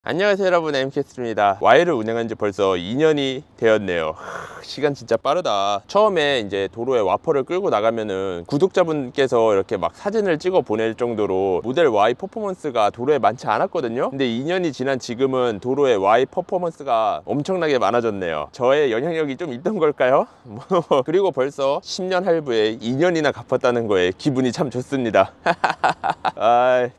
안녕하세요 여러분, MCast입니다. 와이를 운영한 지 벌써 2년이 되었네요. 시간 진짜 빠르다. 처음에 이제 도로에 와퍼를 끌고 나가면은 구독자분께서 이렇게 막 사진을 찍어 보낼 정도로 모델 Y 퍼포먼스가 도로에 많지 않았거든요. 근데 2년이 지난 지금은 도로에 Y 퍼포먼스가 엄청나게 많아졌네요. 저의 영향력이 좀 있던 걸까요? 그리고 벌써 10년 할부에 2년이나 갚았다는 거에 기분이 참 좋습니다.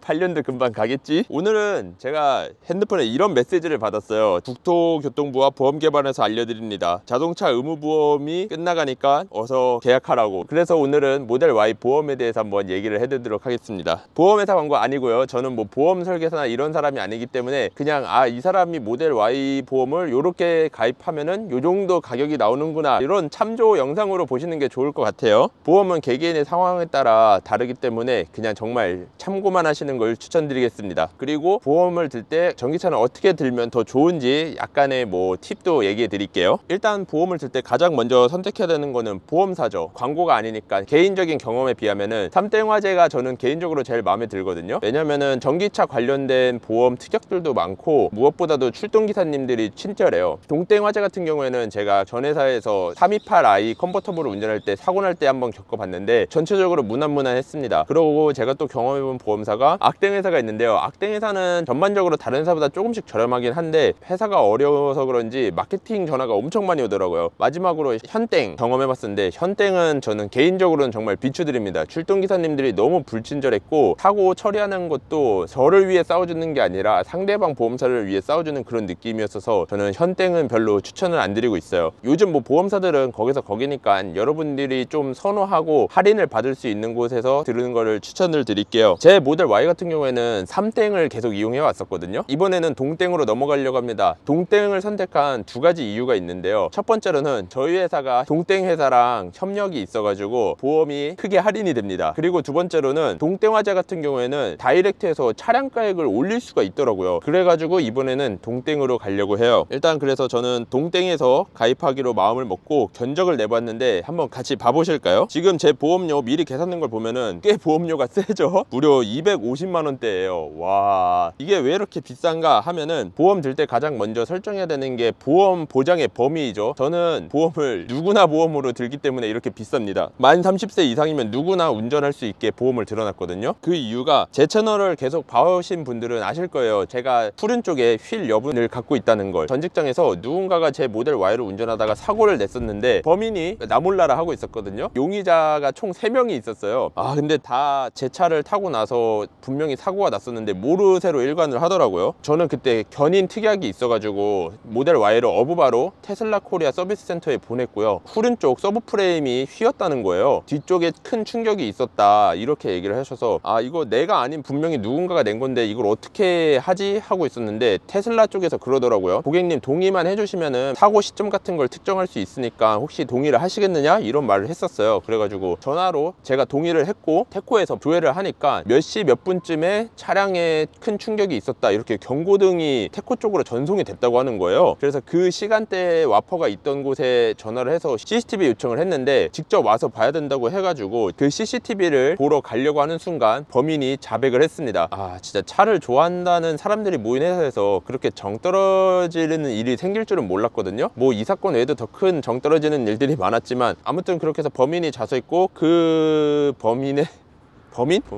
8년도 금방 가겠지? 오늘은 제가 핸드폰에 이런 메시지를 받았어요. 국토교통부와 보험개발에서 알려드립니다. 자동차 의무보험이 끝나가니까 어서 계약하라고. 그래서 오늘은 모델 Y 보험에 대해서 한번 얘기를 해드리도록 하겠습니다. 보험회사 광고 아니고요. 저는 뭐 보험 설계사나 이런 사람이 아니기 때문에 그냥 이 사람이 모델 Y 보험을 요렇게 가입하면은 요 정도 가격이 나오는구나, 이런 참조 영상으로 보시는 게 좋을 것 같아요. 보험은 개개인의 상황에 따라 다르기 때문에 그냥 정말 참고만 하시는 걸 추천드리겠습니다. 그리고 보험을 들 때 전기차는 어떻게 들면 더 좋은지 약간의 뭐 팁도 얘기해 드릴게요. 일단 보험을 들 때 가장 먼저 선택해야 되는 거는 보험사죠. 광고가 아니니까 개인적인 경험에 비하면은 삼땡화재가 저는 개인적으로 제일 마음에 들거든요. 왜냐면은 전기차 관련된 보험 특약들도 많고 무엇보다도 출동기사님들이 친절해요. 동땡화재 같은 경우에는 제가 전 회사에서 328i 컨버터블을 운전할 때 사고 날 때 한번 겪어봤는데 전체적으로 무난무난했습니다. 그리고 제가 또 경험해본 보험사가 악땡회사가 있는데요. 악땡회사는 전반적으로 다른 회사보다 조금씩 저렴하긴 한데 회사가 어려워서 그런지 마케팅 전화가 엄청 많이 오더라고요. 마지막으로 현땡 경험해봤었는데, 현땡은 저는 개인적으로는 정말 비추드립니다. 출동기사님들이 너무 불친절했고 사고 처리하는 것도 저를 위해 싸워주는 게 아니라 상대방 보험사를 위해 싸워주는 그런 느낌이었어서 저는 현땡은 별로 추천을 안 드리고 있어요. 요즘 뭐 보험사들은 거기서 거기니까 여러분들이 좀 선호하고 할인을 받을 수 있는 곳에서 들으는 거를 추천을 드릴게요. 제 모델 Y 같은 경우에는 3땡을 계속 이용해 왔었거든요. 이번에는 동땡으로 넘어가려고 합니다. 동땡을 선택한 두 가지 이유가 있는데요. 첫 번째로는 저희 회사가 동땡 회사랑 협력이 있어가지고 보험이 크게 할인이 됩니다. 그리고 두 번째로는 동땡화재 같은 경우에는 다이렉트에서 차량 가액을 올릴 수가 있더라고요. 그래가지고 이번에는 동땡으로 가려고 해요. 일단 그래서 저는 동땡에서 가입하기로 마음을 먹고 견적을 내봤는데 한번 같이 봐보실까요? 지금 제 보험료 미리 계산된 걸 보면은 꽤 보험료가 세죠? 무려 250만 원대예요. 와, 이게 왜 이렇게 비싼가 하면은 보험 들 때 가장 먼저 설정해야 되는 게 보험 보장의 범위이죠. 저는 보험을 누구나 보험으로 들기 때문에 이렇게 비쌉니다. 만 30세 이상이면 누구나 운전할 수 있게 보험을 들어놨거든요. 그 이유가 제 채널을 계속 봐오신 분들은 아실 거예요. 제가 푸른 쪽에 휠 여분을 갖고 있다는 걸. 전 직장에서 누군가가 제 모델 Y를 운전하다가 사고를 냈었는데 범인이 나 몰라라 하고 있었거든요. 용의자가 총 3명이 있었어요. 근데 다 제 차를 타고 나서 분명히 사고가 났었는데 모르쇠로 일관을 하더라고요. 저는 그때 견인 특약이 있어가지고 모델 Y를 어부바로 테슬라 코리아 서비스 센터에 보냈고요. 푸른 쪽 서브 프레임이 휘었다는 거예요. 뒤쪽에 큰 충격이 있었다, 이렇게 얘기를 하셔서 이거 내가 아닌 분명히 누군가가 낸 건데 이걸 어떻게 하지 하고 있었는데 테슬라 쪽에서 그러더라고요. 고객님 동의만 해주시면은 사고 시점 같은 걸 특정할 수 있으니까 혹시 동의를 하시겠느냐, 이런 말을 했었어요. 그래가지고 전화로 제가 동의를 했고 테코에서 조회를 하니까 몇 시 몇 분쯤에 차량에 큰 충격이 있었다, 이렇게 경고등이 테코 쪽으로 전송이 됐다고 하는 거예요. 그래서 그 시간대에 와퍼가 있던 곳에 전화를 해서 CCTV 요청을 했는데 직접 와서 봐야 된다고 해가지고 그 CCTV를 보러 가려고 하는 순간 범인이 자백을 했습니다. 진짜 차를 좋아한다는 사람들이 모인 회사에서 그렇게 정 떨어지는 일이 생길 줄은 몰랐거든요. 뭐 이 사건 외에도 더 큰 정 떨어지는 일들이 많았지만 아무튼 그렇게 해서 범인이 자수했고, 그 범인?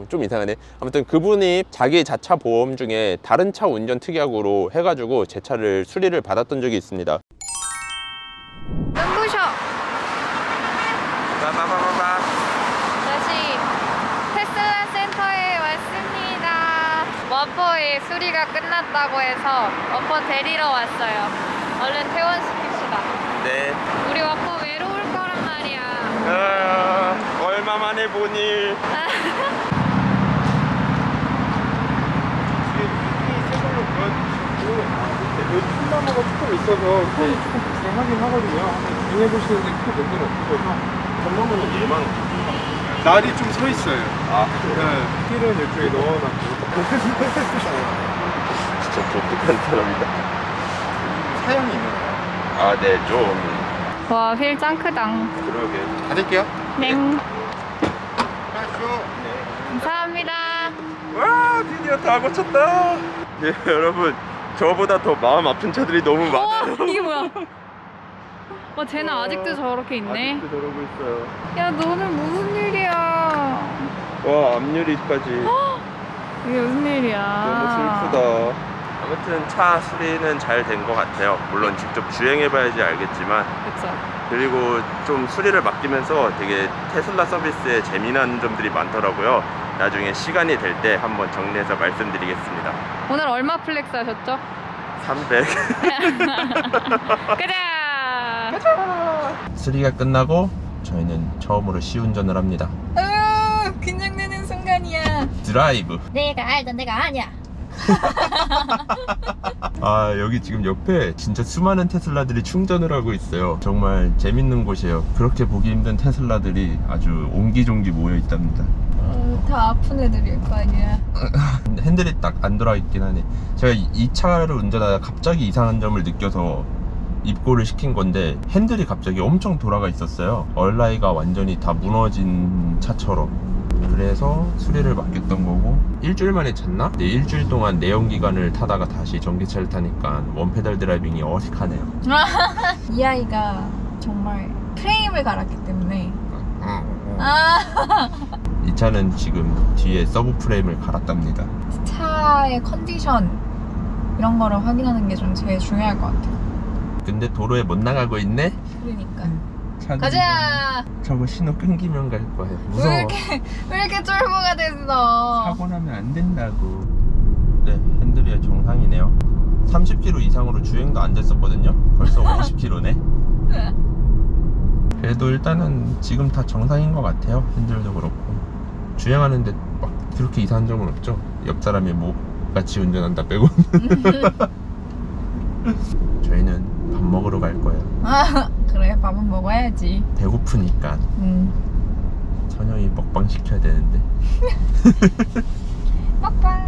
좀 이상하네. 아무튼 그분이 자기 자차 보험 중에 다른 차 운전 특약으로 해가지고 제 차를 수리를 받았던 적이 있습니다. 눈부셔. 다시 테슬라 센터에 왔습니다. 와퍼의 수리가 끝났다고 해서 와퍼 데리러 왔어요. 얼른 퇴원시킵시다. 네. 우리 와퍼 외로울 거란 말이야. 얼마 만에 보니. 여기 콩나무가 조금 있어서 손이 조금 불쌍하긴 하거든요. 한번 비행해보시는데 큰 문제는 없어서. 콩나무는 2만 원. 날이 좀 서 있어요. 네. 힐은 이쪽에 넣어놨고. 진짜 독특한 사람이다. 사양이 있는 거야? 네, 좀. 와, 휠 짱 크당. 그러게. 닫을게요. 네. 네. 감사합니다. 와, 드디어 다 고쳤다. 예, 여러분, 저보다 더 마음 아픈 차들이 너무 많아요. 이게 뭐야? 와, 쟤는 아직도 저렇게 있네. 아직도 저러고 있어요. 야, 너는 무슨 일이야? 와, 앞유리까지. 이게 무슨 일이야? 너무 슬프다. 아무튼 차 수리는 잘 된 것 같아요. 물론 직접 주행해봐야지 알겠지만, 그쵸. 그리고 좀 수리를 맡기면서 되게 테슬라 서비스에 재미난 점들이 많더라고요. 나중에 시간이 될 때 한번 정리해서 말씀드리겠습니다. 오늘 얼마 플렉스 하셨죠? 300. 가자! 수리가 끝나고 저희는 처음으로 시운전을 합니다. 긴장되는 순간이야. 드라이브. 내가 알던 내가 아니야. 아, 여기 지금 옆에 진짜 수많은 테슬라들이 충전을 하고 있어요. 정말 재밌는 곳이에요. 그렇게 보기 힘든 테슬라들이 아주 옹기종기 모여 있답니다. 다 아픈 애들일 거 아니야. 핸들이 딱 안 돌아 있긴 하네. 제가 이 차를 운전하다가 갑자기 이상한 점을 느껴서 입고를 시킨 건데, 핸들이 갑자기 엄청 돌아가 있었어요. 얼라이가 완전히 다 무너진 차처럼. 그래서 수리를 맡겼던 거고, 일주일 만에 찼나? 네, 일주일 동안 내연기관을 타다가 다시 전기차를 타니까 원페달 드라이빙이 어색하네요. 이 아이가 정말 프레임을 갈았기 때문에. 이 차는 지금 뒤에 서브 프레임을 갈았답니다. 차의 컨디션 이런 거를 확인하는 게 좀 제일 중요할 것 같아요. 근데 도로에 못 나가고 있네? 그러니까. 차는 가자! 저거 신호 끊기면 갈 거예요. 무서워. 왜 이렇게 쫄보가 됐어? 사고 나면 안 된다고. 네, 핸들이 정상이네요. 30km 이상으로 주행도 안 됐었거든요. 벌써 50km네. 그래도 일단은 지금 다 정상인 것 같아요. 핸들도 그렇고. 주행하는데 막 그렇게 이상한 점은 없죠. 옆 사람이 뭐 같이 운전한다 빼고. 저희는 밥 먹으러 갈 거예요. 그래, 밥은 먹어야지. 배고프니까. 선영이 먹방 시켜야 되는데. 먹방.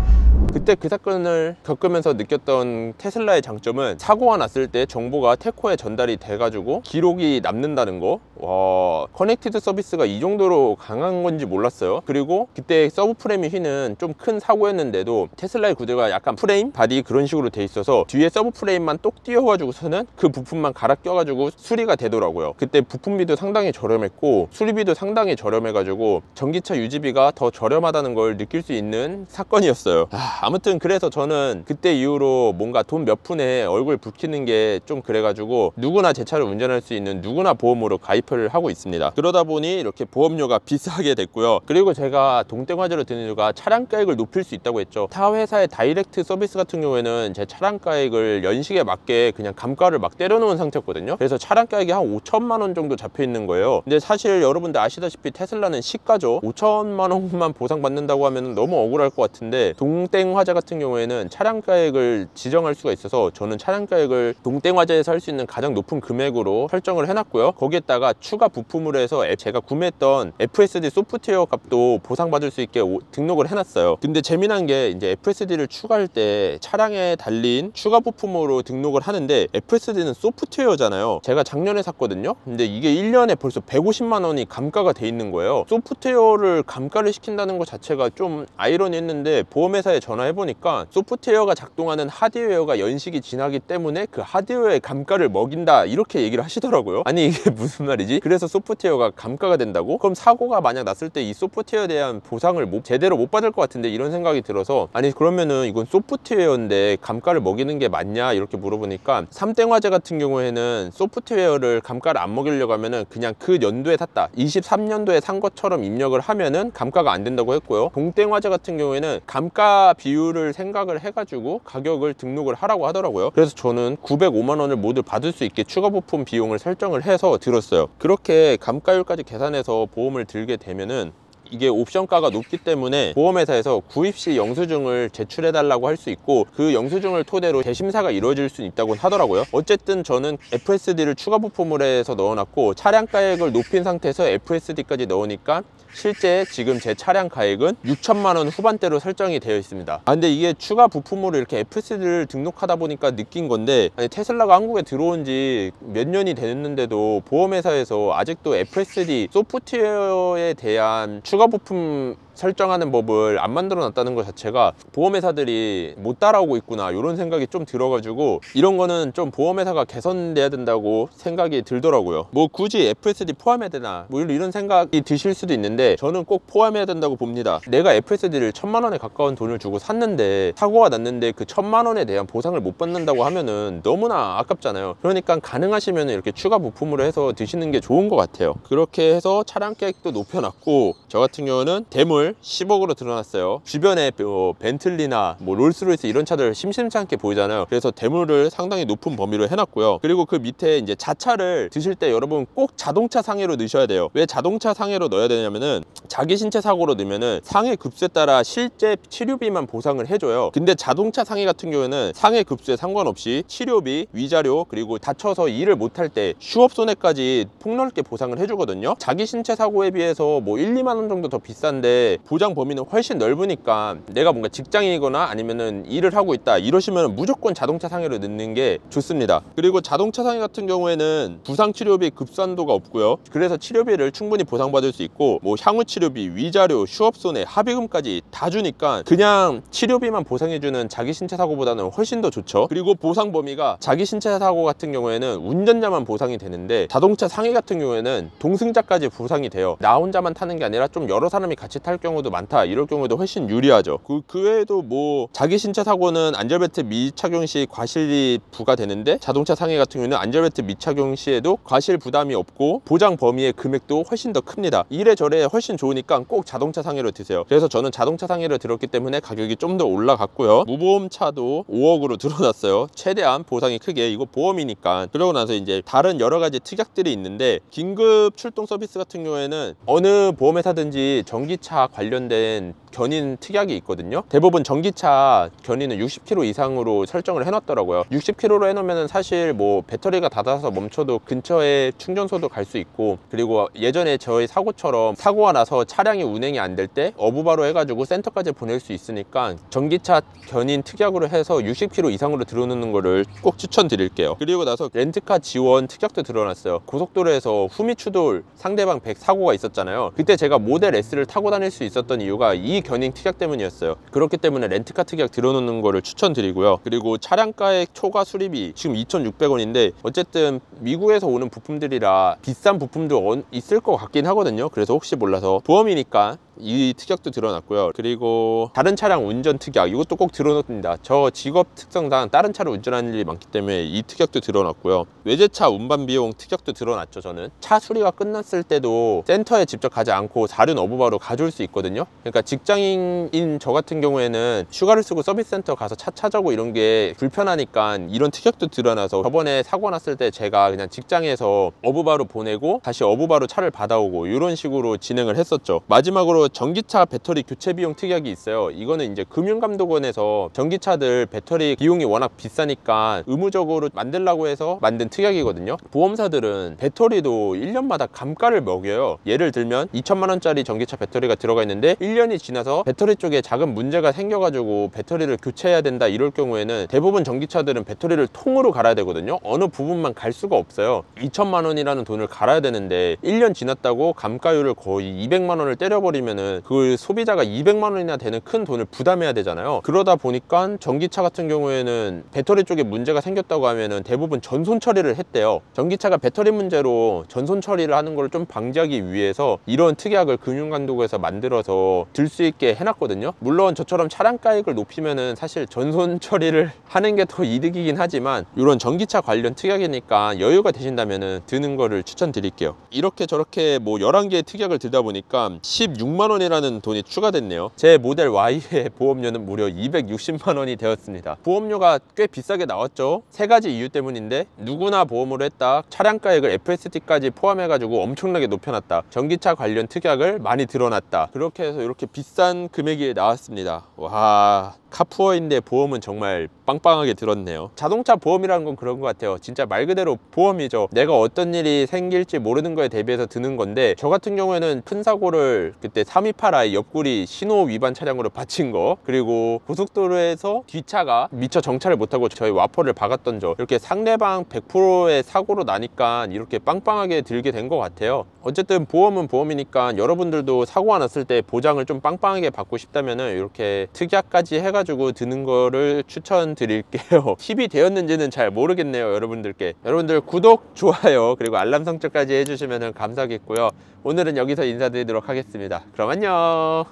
그때 그 사건을 겪으면서 느꼈던 테슬라의 장점은, 사고가 났을 때 정보가 테코에 전달이 돼가지고 기록이 남는다는 거. 와, 커넥티드 서비스가 이 정도로 강한 건지 몰랐어요. 그리고 그때 서브프레임이 휘는 좀 큰 사고였는데도 테슬라의 구조가 약간 프레임, 바디 그런 식으로 돼 있어서 뒤에 서브프레임만 똑 띄워가지고서는 그 부품만 갈아 껴가지고 수리가 되더라고요. 그때 부품비도 상당히 저렴했고 수리비도 상당히 저렴해가지고 전기차 유지비가 더 저렴하다는 걸 느낄 수 있는 사건이었어요. 아무튼 그래서 저는 그때 이후로 뭔가 돈 몇 푼에 얼굴 붉히는 게 좀 그래가지고 누구나 제 차를 운전할 수 있는 누구나 보험으로 가입을 하고 있습니다. 그러다 보니 이렇게 보험료가 비싸게 됐고요. 그리고 제가 동땡화제로 드는 이유가 차량가액을 높일 수 있다고 했죠. 타 회사의 다이렉트 서비스 같은 경우에는 제 차량가액을 연식에 맞게 그냥 감가를 막 때려놓은 상태였거든요. 그래서 차량가액이 한 5천만 원 정도 잡혀 있는 거예요. 근데 사실 여러분들 아시다시피 테슬라는 시가죠. 5천만 원만 보상받는다고 하면 너무 억울할 것 같은데, 동땡화재 같은 경우에는 차량가액을 지정할 수가 있어서 저는 차량가액을 동땡화재에서 할 수 있는 가장 높은 금액으로 설정을 해놨고요. 거기에다가 추가 부품으로 해서 제가 구매했던 FSD 소프트웨어 값도 보상받을 수 있게 등록을 해놨어요. 근데 재미난 게, 이제 FSD를 추가할 때 차량에 달린 추가 부품으로 등록을 하는데, FSD는 소프트웨어잖아요. 제가 작년에 샀거든요. 근데 이게 1년에 벌써 150만 원이 감가가 돼 있는 거예요. 소프트웨어를 감가를 시킨다는 것 자체가 좀 아이러니했는데, 보험회사에 전화해보니까 소프트웨어가 작동하는 하드웨어가 연식이 지나기 때문에 그 하드웨어의 감가를 먹인다, 이렇게 얘기를 하시더라고요. 아니 이게 무슨 말이지? 그래서 소프트웨어가 감가가 된다고? 그럼 사고가 만약 났을 때 이 소프트웨어에 대한 보상을 제대로 못 받을 것 같은데, 이런 생각이 들어서, 아니 그러면은 이건 소프트웨어인데 감가를 먹이는 게 맞냐 이렇게 물어보니까, 3땡화재 같은 경우에는 소프트웨어를 감가를 안 먹이려고 하면은 그냥 그 연도에 샀다, 23년도에 산 것처럼 입력을 하면은 감가가 안 된다고 했고요. 동땡화재 같은 경우에는 감가 비율을 생각을 해가지고 가격을 등록을 하라고 하더라고요. 그래서 저는 905만 원을 모두 받을 수 있게 추가 부품 비용을 설정을 해서 들었어요. 그렇게 감가율까지 계산해서 보험을 들게 되면은, 이게 옵션가가 높기 때문에 보험회사에서 구입 시 영수증을 제출해 달라고 할 수 있고, 그 영수증을 토대로 재심사가 이루어질 수 있다고 하더라고요. 어쨌든 저는 FSD를 추가 부품으로 해서 넣어놨고, 차량가액을 높인 상태에서 FSD까지 넣으니까 실제 지금 제 차량 가액은 6천만 원 후반대로 설정이 되어 있습니다. 근데 이게 추가 부품으로 이렇게 FSD를 등록하다 보니까 느낀 건데, 아니 테슬라가 한국에 들어온 지 몇 년이 됐는데도 보험회사에서 아직도 FSD 소프트웨어에 대한 추가 부품 설정하는 법을 안 만들어 놨다는 것 자체가 보험회사들이 못 따라오고 있구나 이런 생각이 좀 들어가지고 이런 거는 좀 보험회사가 개선돼야 된다고 생각이 들더라고요. 뭐 굳이 FSD 포함해야 되나 뭐 이런 생각이 드실 수도 있는데 저는 꼭 포함해야 된다고 봅니다. 내가 FSD를 1000만 원에 가까운 돈을 주고 샀는데 사고가 났는데 그 1000만 원에 대한 보상을 못 받는다고 하면은 너무나 아깝잖아요. 그러니까 가능하시면 이렇게 추가 부품으로 해서 드시는 게 좋은 것 같아요. 그렇게 해서 차량 가격도 높여놨고 저 같은 경우는 대물 10억으로 들어놨어요. 주변에 벤틀리나 뭐 롤스로이스 이런 차들 심심치 않게 보이잖아요. 그래서 대물을 상당히 높은 범위로 해놨고요. 그리고 그 밑에 이제 자차를 드실 때 여러분 꼭 자동차 상해로 넣으셔야 돼요. 왜 자동차 상해로 넣어야 되냐면은 자기 신체 사고로 넣으면은 상해 급수에 따라 실제 치료비만 보상을 해줘요. 근데 자동차 상해 같은 경우에는 상해 급수에 상관없이 치료비, 위자료 그리고 다쳐서 일을 못할 때 휴업 손해까지 폭넓게 보상을 해주거든요. 자기 신체 사고에 비해서 뭐 1, 2만 원 정도 더 비싼데 보장 범위는 훨씬 넓으니까 내가 뭔가 직장인이거나 아니면은 일을 하고 있다 이러시면 무조건 자동차 상해로 넣는 게 좋습니다. 그리고 자동차 상해 같은 경우에는 부상 치료비 급산도가 없고요. 그래서 치료비를 충분히 보상받을 수 있고 뭐 향후 치료비, 위자료, 휴업 손해, 합의금까지 다 주니까 그냥 치료비만 보상해주는 자기 신체 사고보다는 훨씬 더 좋죠. 그리고 보상 범위가 자기 신체 사고 같은 경우에는 운전자만 보상이 되는데 자동차 상해 같은 경우에는 동승자까지 보상이 돼요. 나 혼자만 타는 게 아니라 좀 여러 사람이 같이 탈 경우도 많다 이럴 경우도 훨씬 유리하죠. 그 외에도 뭐 자기 신체 사고는 안전벨트 미착용 시 과실이 부과되는데 자동차 상해 같은 경우는 안전벨트 미착용 시에도 과실 부담이 없고 보장 범위의 금액도 훨씬 더 큽니다. 이래저래 훨씬 좋으니까 꼭 자동차 상해로 드세요. 그래서 저는 자동차 상해로 들었기 때문에 가격이 좀 더 올라갔고요. 무보험차도 5억으로 들어놨어요. 최대한 보상이 크게, 이거 보험이니까. 그러고 나서 이제 다른 여러 가지 특약들이 있는데 긴급 출동 서비스 같은 경우에는 어느 보험회사든지 전기차 관련된 견인 특약이 있거든요. 대부분 전기차 견인은 60km 이상으로 설정을 해놨더라고요. 60km로 해놓으면 사실 뭐 배터리가 닫아서 멈춰도 근처에 충전소도 갈 수 있고, 그리고 예전에 저희 사고처럼 사고가 나서 차량이 운행이 안 될 때 어부바로 해가지고 센터까지 보낼 수 있으니까 전기차 견인 특약으로 해서 60km 이상으로 들어놓는 거를 꼭 추천드릴게요. 그리고 나서 렌트카 지원 특약도 들어놨어요. 고속도로에서 후미 추돌 상대방 100 사고가 있었잖아요. 그때 제가 모델 S를 타고 다닐 수 있었던 이유가 이 견인 특약 때문이었어요. 그렇기 때문에 렌트카 특약 들어놓는 거를 추천드리고요. 그리고 차량가액 초과 수리비 지금 2,600원인데 어쨌든 미국에서 오는 부품들이라 비싼 부품도 있을 것 같긴 하거든요. 그래서 혹시 몰라서 보험이니까 이 특약도 들어놨고요. 그리고 다른 차량 운전 특약, 이것도 꼭 들어놓습니다. 저 직업 특성상 다른 차를 운전하는 일이 많기 때문에 이 특약도 들어놨고요. 외제차 운반 비용 특약도 들어놨죠. 저는 차 수리가 끝났을 때도 센터에 직접 가지 않고 사륜 어부바로 가져올 수 있거든요. 그러니까 직장인인 저 같은 경우에는 휴가를 쓰고 서비스 센터 가서 차 찾아오고 이런 게 불편하니까 이런 특약도 들어놔서 저번에 사고 났을 때 제가 그냥 직장에서 어부바로 보내고 다시 어부바로 차를 받아오고 이런 식으로 진행을 했었죠. 마지막으로 전기차 배터리 교체 비용 특약이 있어요. 이거는 이제 금융감독원에서 전기차들 배터리 비용이 워낙 비싸니까 의무적으로 만들라고 해서 만든 특약이거든요. 보험사들은 배터리도 1년마다 감가를 먹여요. 예를 들면 2천만 원짜리 전기차 배터리가 들어가 있는데 1년이 지나서 배터리 쪽에 작은 문제가 생겨가지고 배터리를 교체해야 된다 이럴 경우에는 대부분 전기차들은 배터리를 통으로 갈아야 되거든요. 어느 부분만 갈 수가 없어요. 2천만 원이라는 돈을 갈아야 되는데 1년 지났다고 감가율을 거의 200만 원을 때려버리면 그 소비자가 200만 원이나 되는 큰 돈을 부담해야 되잖아요. 그러다 보니까 전기차 같은 경우에는 배터리 쪽에 문제가 생겼다고 하면은 대부분 전손 처리를 했대요. 전기차가 배터리 문제로 전손 처리를 하는 걸 좀 방지하기 위해서 이런 특약을 금융감독원에서 만들어서 들 수 있게 해놨거든요. 물론 저처럼 차량 가액을 높이면은 사실 전손 처리를 하는 게 더 이득이긴 하지만 이런 전기차 관련 특약이니까 여유가 되신다면은 드는 거를 추천드릴게요. 이렇게 저렇게 뭐 11개의 특약을 들다 보니까 16만 원이라는 돈이 추가됐네요. 제 모델 Y의 보험료는 무려 260만 원이 되었습니다. 보험료가 꽤 비싸게 나왔죠. 세 가지 이유 때문인데 누구나 보험으로 했다, 차량 가액을 FSD까지 포함해가지고 엄청나게 높여놨다, 전기차 관련 특약을 많이 들어놨다, 그렇게 해서 이렇게 비싼 금액이 나왔습니다. 와, 카푸어인데 보험은 정말 빵빵하게 들었네요. 자동차 보험이라는 건 그런 것 같아요. 진짜 말 그대로 보험이죠. 내가 어떤 일이 생길지 모르는 거에 대비해서 드는 건데 저 같은 경우에는 큰 사고를 그때 328i 옆구리 신호 위반 차량으로 받친 거, 그리고 고속도로에서 뒷차가 미처 정차를 못하고 저희 와퍼를 박았던 점, 이렇게 상대방 100%의 사고로 나니까 이렇게 빵빵하게 들게 된 것 같아요. 어쨌든 보험은 보험이니까 여러분들도 사고가 났을 때 보장을 좀 빵빵하게 받고 싶다면은 이렇게 특약까지 해가지고 드는 거를 추천드릴게요. 팁이 되었는지는 잘 모르겠네요, 여러분들께. 여러분들 구독, 좋아요, 그리고 알람 설정까지 해주시면 감사하겠고요. 오늘은 여기서 인사드리도록 하겠습니다. 그럼 안녕.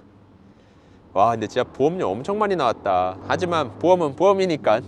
와, 근데 진짜 보험료 엄청 많이 나왔다. 하지만 보험은 보험이니까